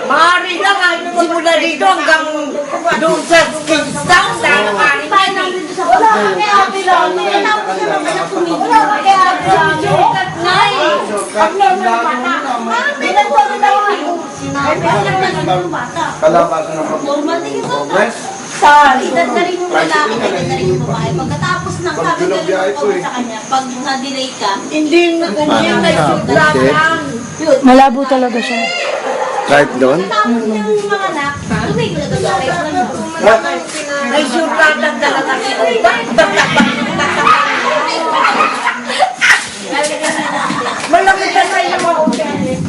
Mari lang, simula dito hanggang doon sa Kingstown. Wala kami ate lang. Tapos na naman na kumili. Wala kami ate lang. Nay! Abnormal bata. Binagbago na yung sinabi. Kalabasan ng Normal din yung bata. progress. Edad na rin yung lalaki, edad na rin yung babae. Pagkatapos ng sabi ka rin sa kanya, pag na-delay ka, Hindi na ganyan na sulat lang. yun. Malabo talaga siya. Kahit doon? Pagkatapos ng mga anak, tumigil na sa May suratan talaga sila. Malaki ka na yung mga ulit.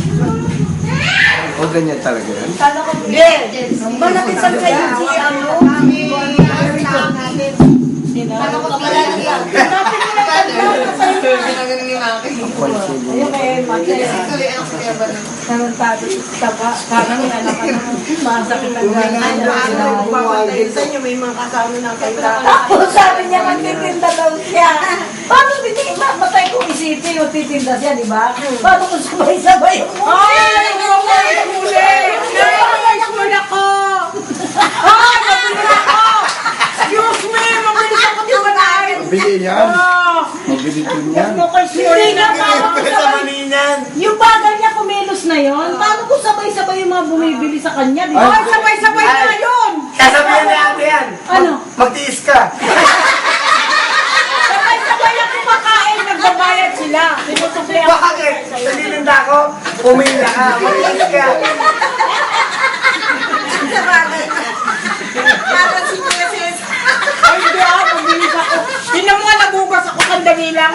O ganyan talaga yan? Yes. Malaki sa kayo si ano. May mga kasama na kailangan. Tapos sabi niya, magtitinda daw siya. Paano titinda? Matay kong isipin yung titinda siya, di ba? Paano kung sabay-sabay yung Ay! Nais mo na ko! Ay! Mabilis ako! Excuse me! Mabilis ako di ba tayo? Mabili yan. Mabili din yan. Hindi nga, paano kung sabay... Yung bagal niya kumilos na yon, paano kung sabay-sabay yung mga bumibili sa kanya, di ba? Ay, sabay-sabay na yun! Kasabihan na ate yan. Ano? Magtiis ka. Sabay-sabay ang kumakain, nagbabayad sila. Sinusupli ako. Bakit? Nalilinda ko, pumila ka. Magtiis ka. Ay, hindi ako, mabilis ako. Tingnan mo nga, nabugas ako sandali lang.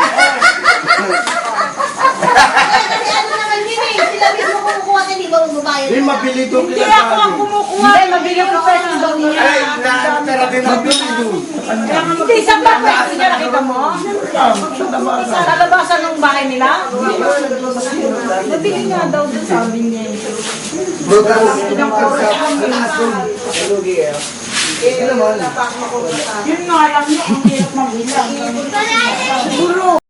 Ano naman yun eh, sila mismo kumukuha ka, di ba magbabayad? Hindi, mabili doon. Hindi ako ang kumukuha. Hindi, mabili ko pwede daw niya. Ay, na-pera din ako. Mabili doon. Hindi, sa bahay niya, nakita mo? Sa labasan ng bahay nila? Nabili nga daw doon, sabi niya. Ilang oras lang yun. Yun nga lang yun, ang hirap mabilang. Siguro.